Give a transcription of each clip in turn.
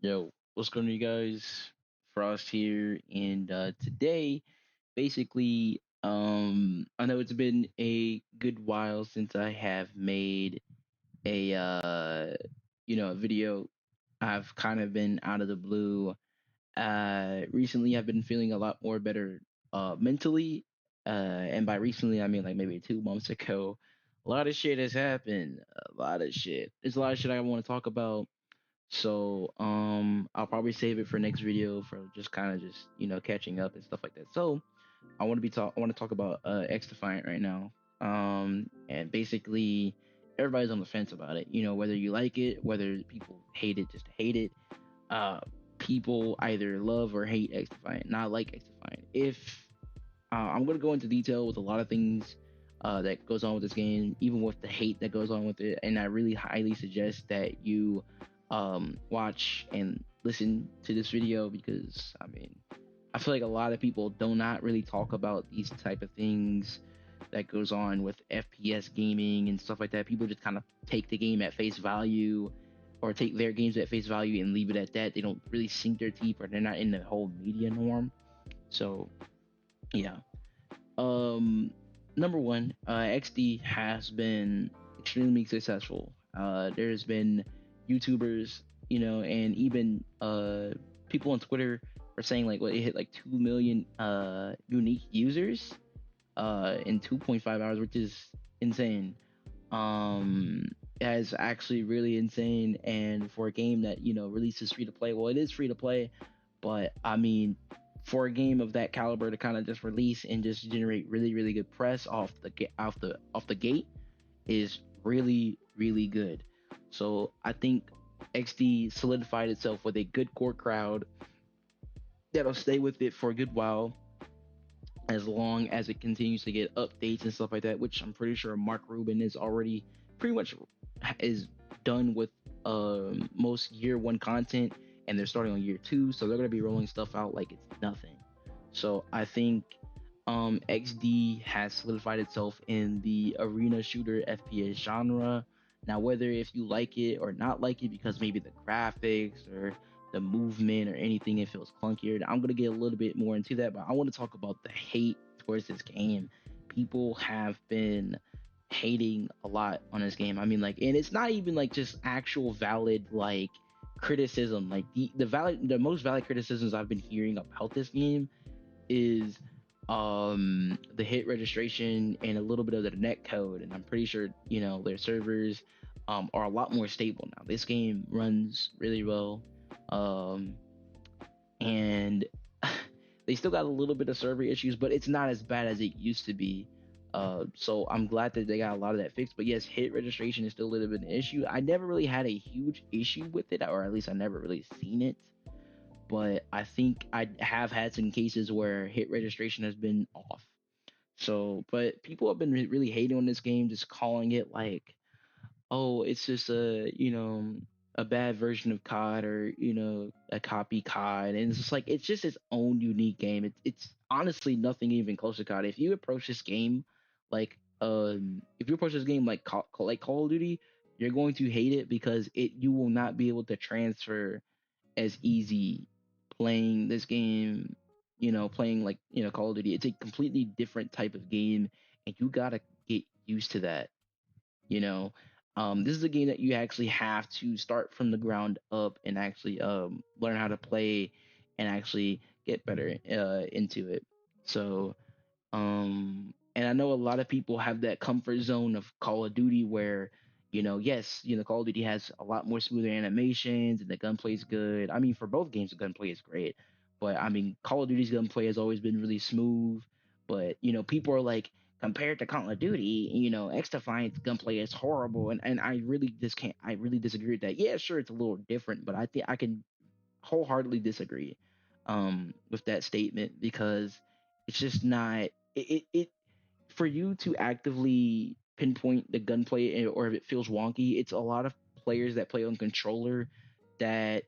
Yo, what's going on, you guys? Frost here, and today, basically, I know it's been a good while since I have made a a video. I've kind of been out of the blue. Recently, I've been feeling a lot more better, mentally, and by recently, I mean like maybe 2 months ago. A lot of shit has happened. A lot of shit. There's a lot of shit I want to talk about, so I'll probably save it for next video for just kind of just catching up and stuff like that. So I want to talk about X Defiant right now. And basically everybody's on the fence about it. Whether you like it, whether people hate it just to hate it. Uh, People either love or hate X Defiant, not like X Defiant. If I'm gonna go into detail with a lot of things that goes on with this game, even with the hate that goes on with it. And I really highly suggest that you watch and listen to this video because I mean, I feel like a lot of people do not really talk about these type of things that goes on with FPS gaming and stuff like that. People just kind of take the game at face value or take their games at face value and leave it at that. They don't really sink their teeth or they're not in the whole media norm. So yeah, um, number one, XD has been extremely successful. There's been YouTubers, and even people on Twitter are saying like what it hit like 2 million unique users in 2.5 hours, which is insane. Um, it's actually really insane, and for a game that releases free to play, well, it is free to play, but I mean, for a game of that caliber to kind of just release and just generate really really good press off the gate is really really good. So I think XD solidified itself with a good core crowd that'll stay with it for a good while as long as it continues to get updates and stuff like that, which I'm pretty sure Mark Rubin is already pretty much is done with most year one content, and they're starting on year two, so they're gonna be rolling stuff out like it's nothing. So I think XD has solidified itself in the arena shooter FPS genre. Now, whether if you like it or not like it, because maybe the graphics or the movement or anything, it feels clunkier. I'm gonna get a little bit more into that, but I want to talk about the hate towards this game. People have been hating a lot on this game. I mean, like, and it's not even like just actual valid like criticism. Like the most valid criticisms I've been hearing about this game is the hit registration and a little bit of the net code, and I'm pretty sure their servers are a lot more stable now. This game runs really well, um and they still got a little bit of server issues, but it's not as bad as it used to be. So I'm glad that they got a lot of that fixed. But yes, hit registration is still a little bit an issue. I never really had a huge issue with it, or at least I never really seen it, but I think I have had some cases where hit registration has been off. So, but people have been really hating on this game, just calling it like, oh, it's just a bad version of COD, or a copy COD, and it's just like it's just its own unique game. It's honestly nothing even close to COD. If you approach this game like like Call of Duty, you're going to hate it because you will not be able to transfer as easy playing this game, playing like, Call of Duty. It's a completely different type of game, and you gotta get used to that, you know. This is a game that you actually have to start from the ground up and actually learn how to play and actually get better into it. So, and I know a lot of people have that comfort zone of Call of Duty where, yes, Call of Duty has a lot more smoother animations and the gunplay is good. I mean, for both games, the gunplay is great, but I mean, Call of Duty's gunplay has always been really smooth. But people are like, compared to Call of Duty, X Defiant's gunplay is horrible, and I really just can't. I really disagree with that. Yeah, sure, it's a little different, but I think I can wholeheartedly disagree with that statement because it's just not it for you to actively pinpoint the gunplay, or if it feels wonky. It's a lot of players that play on controller that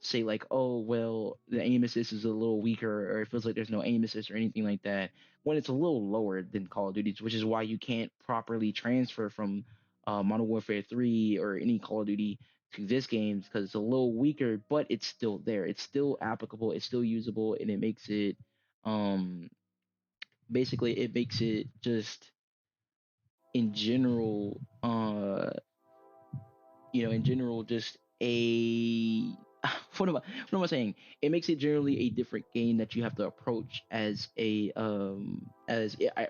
say like, oh well, the aim assist is a little weaker, or it feels like there's no aim assist or anything like that, when it's a little lower than Call of Duty's, which is why you can't properly transfer from Modern Warfare 3 or any Call of Duty to this game because it's a little weaker, but it's still there. It's still applicable. It's still usable, and it makes it um basically it makes it just in general in general, just a what am I saying? It makes it generally a different game that you have to approach as a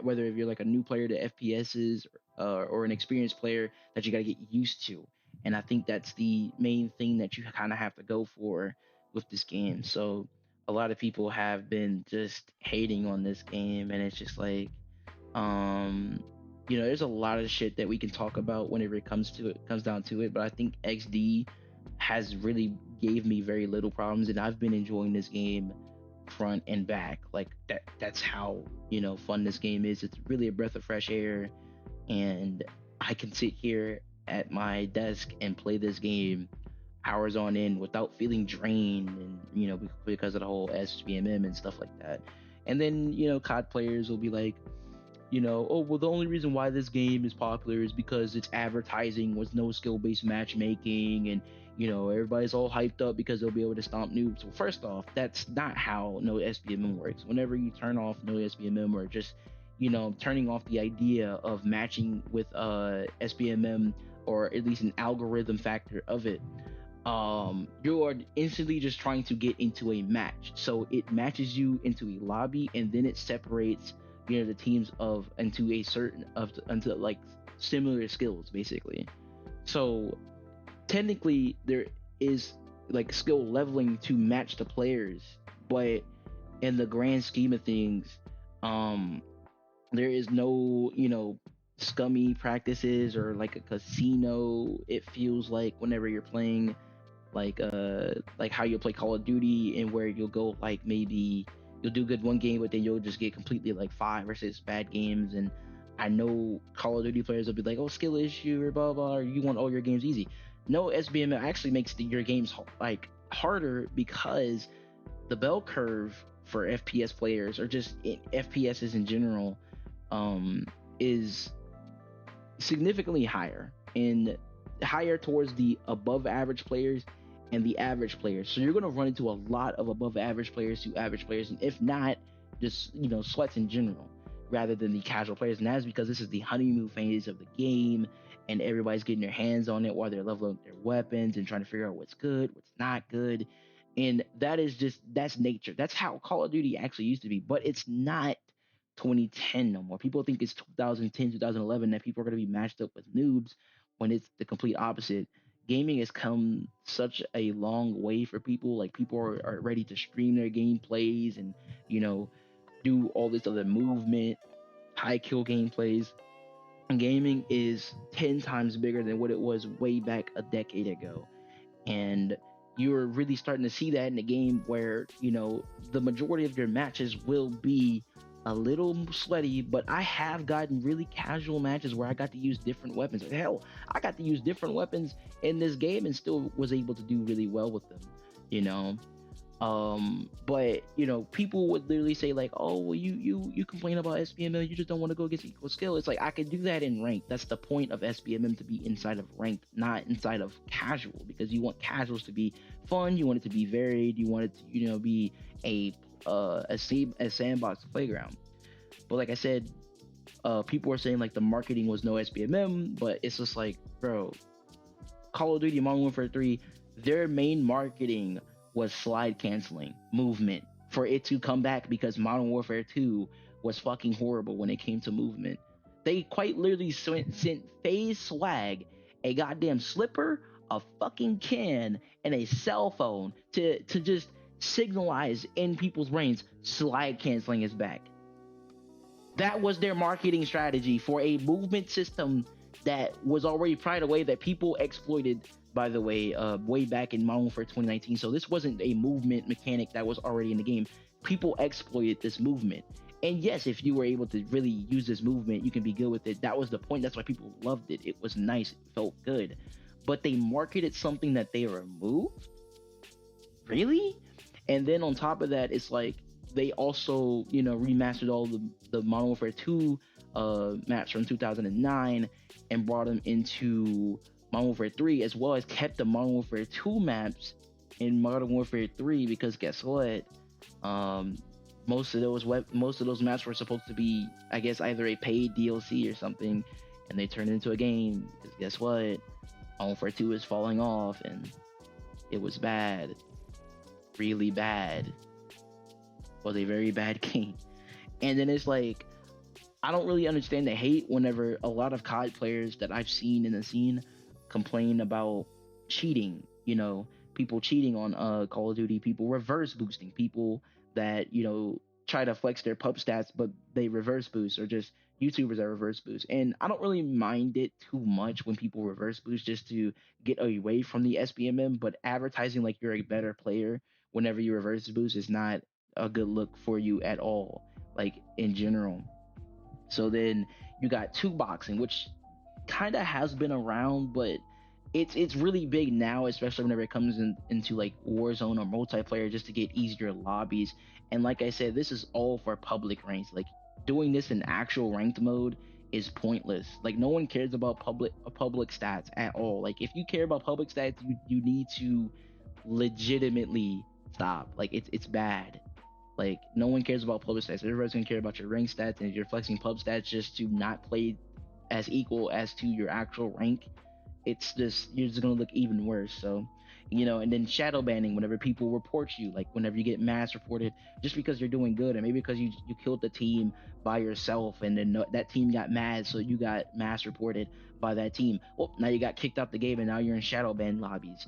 whether if you're like a new player to FPSs or an experienced player that you got to get used to. And I think that's the main thing that you kind of have to go for with this game. So a lot of people have been just hating on this game, and it's just like um, there's a lot of shit that we can talk about whenever it comes down to it. But I think XD has really gave me very little problems, and I've been enjoying this game front and back. Like that's how fun this game is. It's really a breath of fresh air, and I can sit here at my desk and play this game hours on end without feeling drained, and because of the whole SBMM and stuff like that. And then COD players will be like, oh, well, the only reason why this game is popular is because it's advertising with no skill-based matchmaking, and everybody's all hyped up because they'll be able to stomp noobs. Well, first off, that's not how no SBMM works. Whenever you turn off no SBMM, or just turning off the idea of matching with SBMM, or at least an algorithm factor of it, you are instantly just trying to get into a match. So it matches you into a lobby, and then it separates the teams of into a certain of into like similar skills, basically. So technically there is like skill leveling to match the players, but in the grand scheme of things, there is no scummy practices or like a casino. It feels like whenever you're playing like how you'll play Call of Duty, and where you'll go like maybe you'll do good one game, but then you'll just get completely like 5 or 6 bad games. And I know Call of Duty players will be like, oh, skill issue or blah blah, or you want all your games easy. No, SBML actually makes your games like harder, because the bell curve for FPS players, or just FPSs in general, is significantly higher, and higher towards the above average players and the average players. So you're going to run into a lot of above average players to average players, and if not, just sweats in general, rather than the casual players. And that's because this is the honeymoon phase of the game, and everybody's getting their hands on it while they're leveling their weapons and trying to figure out what's good, what's not good. And that's nature. That's how Call of Duty actually used to be, but it's not 2010 no more. People think it's 2010, 2011 that people are going to be matched up with noobs, when it's the complete opposite. Gaming has come such a long way for people. Like, people are ready to stream their gameplays and do all this other movement, high kill gameplays. And gaming is 10 times bigger than what it was way back a decade ago. And you're really starting to see that in the game, where the majority of your matches will be a little sweaty, but I have gotten really casual matches where I got to use different weapons. Hell, I got to use different weapons in this game and still was able to do really well with them, you know. But people would literally say like, oh, well, you complain about SBMM, you just don't want to go against equal skill. It's like, I could do that in ranked. That's the point of SBMM, to be inside of ranked, not inside of casual, because you want casuals to be fun, you want it to be varied, you want it to be a sandbox playground. But like I said, people were saying like the marketing was no SBMM, but it's just like, bro, Call of Duty Modern Warfare 3, their main marketing was slide canceling movement for it to come back, because Modern Warfare 2 was fucking horrible when it came to movement. They quite literally sent FaZe Swag a goddamn slipper, a fucking can, and a cell phone to just signalize in people's brains, slide canceling is back. That was their marketing strategy for a movement system that was already pried away, that people exploited, by the way, way back in Modern Warfare 2019. So this wasn't a movement mechanic that was already in the game. People exploited this movement. And yes, if you were able to really use this movement, you can be good with it. That was the point. That's why people loved it. It was nice. It felt good. But they marketed something that they removed? Really? And then on top of that, it's like they also, remastered all the Modern Warfare 2 maps from 2009 and brought them into Modern Warfare 3, as well as kept the Modern Warfare 2 maps in Modern Warfare 3, because guess what? Um, most of those maps were supposed to be, I guess, either a paid DLC or something, and they turned it into a game. Because guess what? Modern Warfare 2 is falling off, and it was bad, really bad. It was a very bad game. And then it's like, I don't really understand the hate whenever a lot of COD players that I've seen in the scene complain about cheating. People cheating on Call of Duty, people reverse boosting, people that try to flex their pub stats but they reverse boost, or just YouTubers that reverse boost. And I don't really mind it too much when people reverse boost just to get away from the SBMM, but advertising like you're a better player whenever you reverse boost is not a good look for you at all, like in general. So then you got two boxing, which kind of has been around, but it's really big now, especially whenever it comes into like Warzone or multiplayer, just to get easier lobbies. And like I said, this is all for public ranks. Like, doing this in actual ranked mode is pointless. Like, no one cares about public stats at all. Like, if you care about public stats, you need to legitimately stop. Like, it's bad. Like, no one cares about public stats. Everybody's gonna care about your rank stats, and if you're flexing pub stats just to not play as equal as to your actual rank, it's just, you're just gonna look even worse. So, and then shadow banning whenever people report you, like whenever you get mass reported just because you're doing good, and maybe because you killed the team by yourself, and then that team got mad, so you got mass reported by that team. Well, now you got kicked out the game, and now you're in shadow ban lobbies.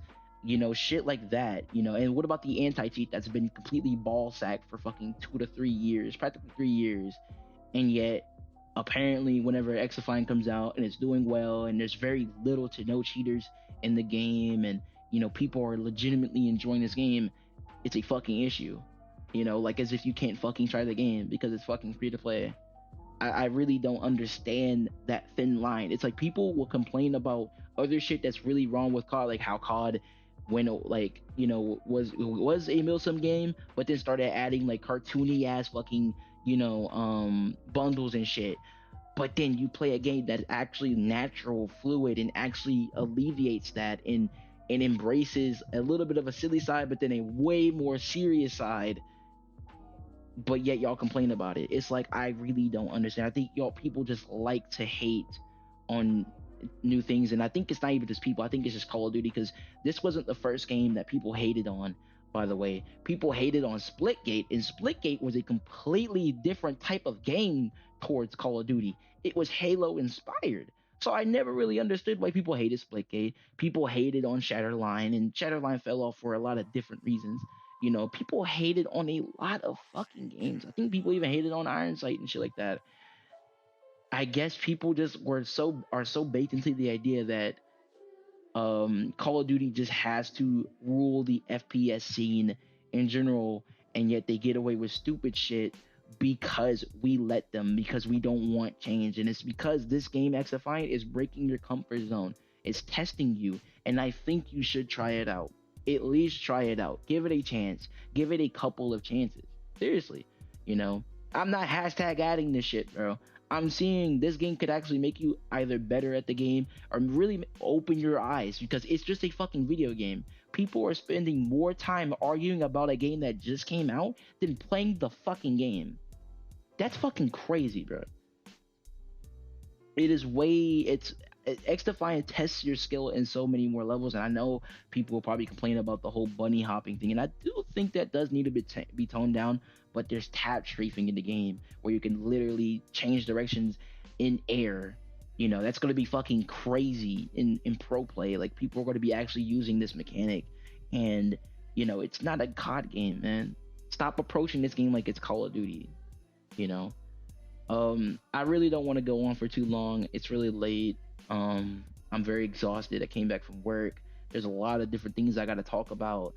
Shit like that. And what about the anti cheat that's been completely ball sacked for fucking 2 to 3 years, practically 3 years, and yet apparently whenever XDefiant comes out and it's doing well and there's very little to no cheaters in the game, and people are legitimately enjoying this game, it's a fucking issue. Like, as if you can't fucking try the game because it's fucking free to play. I really don't understand that thin line. It's like people will complain about other shit that's really wrong with COD, like how COD, when like was a Milsim game, but then started adding like cartoony ass fucking bundles and shit. But then you play a game that's actually natural, fluid, and actually alleviates that, and embraces a little bit of a silly side, but then a way more serious side, but yet y'all complain about it. It's like, I really don't understand. I think y'all people just like to hate on new things, and I think it's not even just people. I think it's just Call of Duty, because this wasn't the first game that people hated on. By the way, people hated on Splitgate, and Splitgate was a completely different type of game towards Call of Duty. It was Halo inspired. So I never really understood why people hated Splitgate. People hated on Shatterline, and Shatterline fell off for a lot of different reasons. People hated on a lot of fucking games. I think people even hated on Iron Sight and shit like that. I guess people just are so baked into the idea that Call of Duty just has to rule the FPS scene in general, and yet they get away with stupid shit because we let them, because we don't want change. And it's because this game, XDefiant, is breaking your comfort zone. It's testing you, and I think you should try it out. At least try it out. Give it a chance. Give it a couple of chances. Seriously, I'm not hashtag adding this shit, bro. I'm seeing this game could actually make you either better at the game or really open your eyes, because it's just a fucking video game. People are spending more time arguing about a game that just came out than playing the fucking game. That's fucking crazy, bro. It is way, it's XDefiant tests your skill in so many more levels, and I know people will probably complain about the whole bunny hopping thing, and I do think that does need to be toned down. But there's tap strafing in the game where you can literally change directions in air. That's going to be fucking crazy in pro play. Like, people are going to be actually using this mechanic, and it's not a COD game, man. Stop approaching this game like it's Call of Duty. I really don't want to go on for too long. It's really late. I'm very exhausted. I came back from work. There's a lot of different things I got to talk about.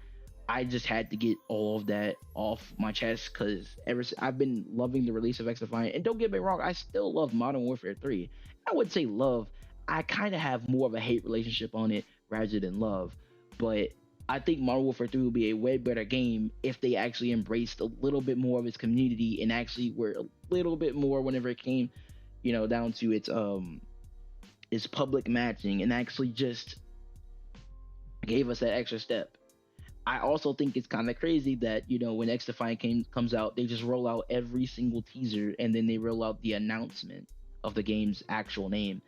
I just had to get all of that off my chest, because I've been loving the release of XDefiant. And don't get me wrong, I still love Modern Warfare 3. I would say love. I kind of have more of a hate relationship on it rather than love. But I think Modern Warfare 3 would be a way better game if they actually embraced a little bit more of its community, and actually were a little bit more whenever it came, down to its is public matching and actually just gave us that extra step. I also think it's kind of crazy that when comes out, they just roll out every single teaser and then they roll out the announcement of the game's actual name.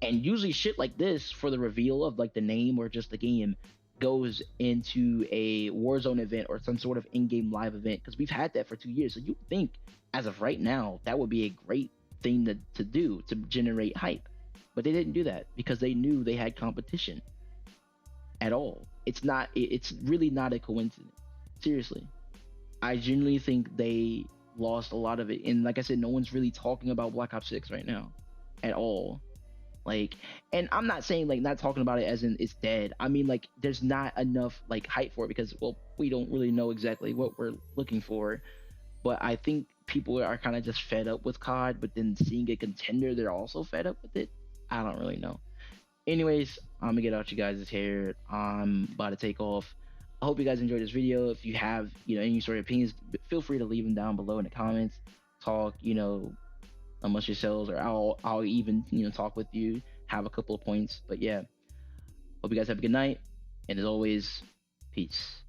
And usually shit like this for the reveal of like the name or just the game goes into a Warzone event or some sort of in-game live event because we've had that for 2 years. So you think as of right now that would be a great thing to do to generate hype, but they didn't do that because they knew they had competition at all. It's really not a coincidence. Seriously. I genuinely think they lost a lot of it. And like I said, no one's really talking about Black Ops 6 right now at all. Like, and I'm not saying like not talking about it as in it's dead. I mean like there's not enough like hype for it because well, we don't really know exactly what we're looking for. But I think people are kind of just fed up with COD, but then seeing a contender, they're also fed up with it. I don't really know. Anyways, I'm gonna get out you guys' hair. I'm about to take off. I hope you guys enjoyed this video. If you have, any sort of opinions, feel free to leave them down below in the comments. Talk, amongst yourselves, or I'll even, talk with you, have a couple of points. But yeah, hope you guys have a good night. And as always, peace.